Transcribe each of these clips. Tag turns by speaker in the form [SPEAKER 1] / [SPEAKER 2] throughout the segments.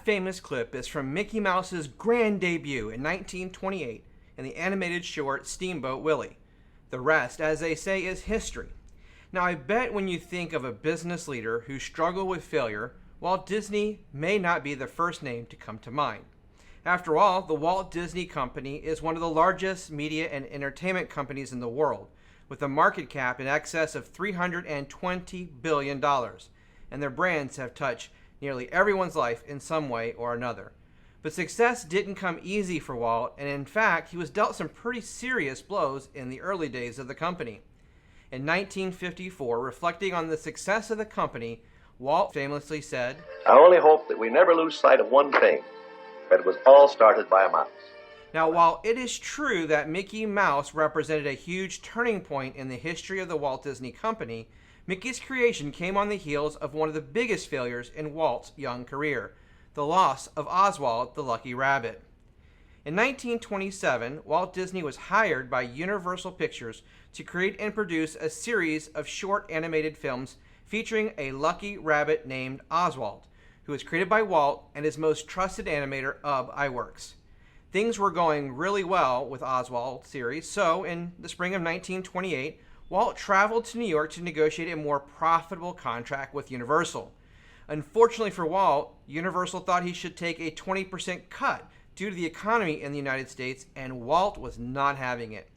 [SPEAKER 1] famous clip is from Mickey Mouse's grand debut in 1928 in the animated short Steamboat Willie. The rest, as they say, is history. Now, I bet when you think of a business leader who struggled with failure, Walt Disney may not be the first name to come to mind. After all, the Walt Disney Company is one of the largest media and entertainment companies in the world, with a market cap in excess of $320 billion, and their brands have touched nearly everyone's life in some way or another. But success didn't come easy for Walt, and in fact, he was dealt some pretty serious blows in the early days of the company. In 1954, reflecting on the success of the company, Walt famously said,
[SPEAKER 2] "I only hope that we never lose sight of one thing, that it was all started by a mouse."
[SPEAKER 1] Now, while it is true that Mickey Mouse represented a huge turning point in the history of the Walt Disney Company, Mickey's creation came on the heels of one of the biggest failures in Walt's young career, the loss of Oswald the Lucky Rabbit. In 1927, Walt Disney was hired by Universal Pictures to create and produce a series of short animated films featuring a lucky rabbit named Oswald, who was created by Walt and his most trusted animator, Ub Iwerks. Things were going really well with Oswald's series, so in the spring of 1928, Walt traveled to New York to negotiate a more profitable contract with Universal. Unfortunately for Walt, Universal thought he should take a 20% cut due to the economy in the United States, and Walt was not having it.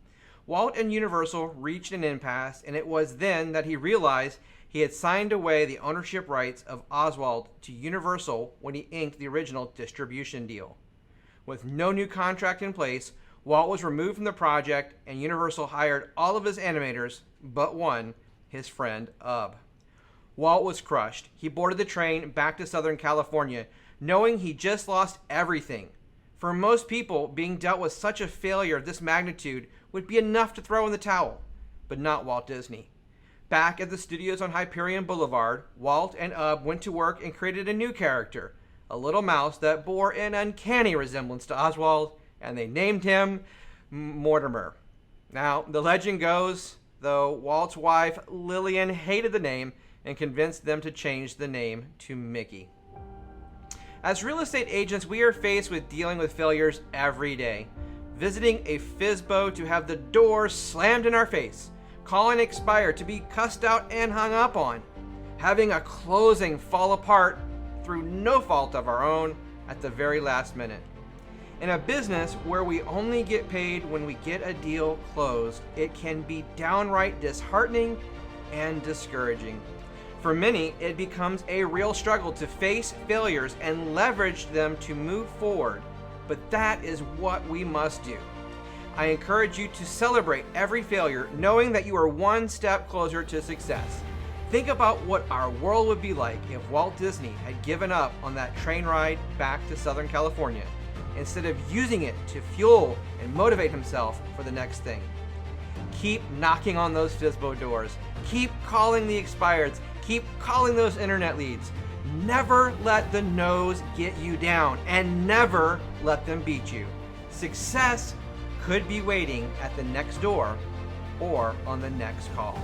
[SPEAKER 1] Walt and Universal reached an impasse, and it was then that he realized he had signed away the ownership rights of Oswald to Universal when he inked the original distribution deal. With no new contract in place, Walt was removed from the project, and Universal hired all of his animators but one, his friend Ub. Walt was crushed. He boarded the train back to Southern California, knowing he just lost everything. For most people, being dealt with such a failure of this magnitude would be enough to throw in the towel, but not Walt Disney. Back at the studios on Hyperion Boulevard, Walt and Ub went to work and created a new character, a little mouse that bore an uncanny resemblance to Oswald, and they named him Mortimer. Now, the legend goes, though, Walt's wife Lillian hated the name and convinced them to change the name to Mickey. As real estate agents, we are faced with dealing with failures every day. Visiting a FSBO to have the door slammed in our face, calling expired to be cussed out and hung up on, having a closing fall apart through no fault of our own at the very last minute. In a business where we only get paid when we get a deal closed, it can be downright disheartening and discouraging. For many, it becomes a real struggle to face failures and leverage them to move forward, but that is what we must do. I encourage you to celebrate every failure, knowing that you are one step closer to success. Think about what our world would be like if Walt Disney had given up on that train ride back to Southern California, instead of using it to fuel and motivate himself for the next thing. Keep knocking on those FSBO doors. Keep calling the expireds. Keep calling those internet leads. Never let the no's get you down, and never let them beat you. Success could be waiting at the next door or on the next call.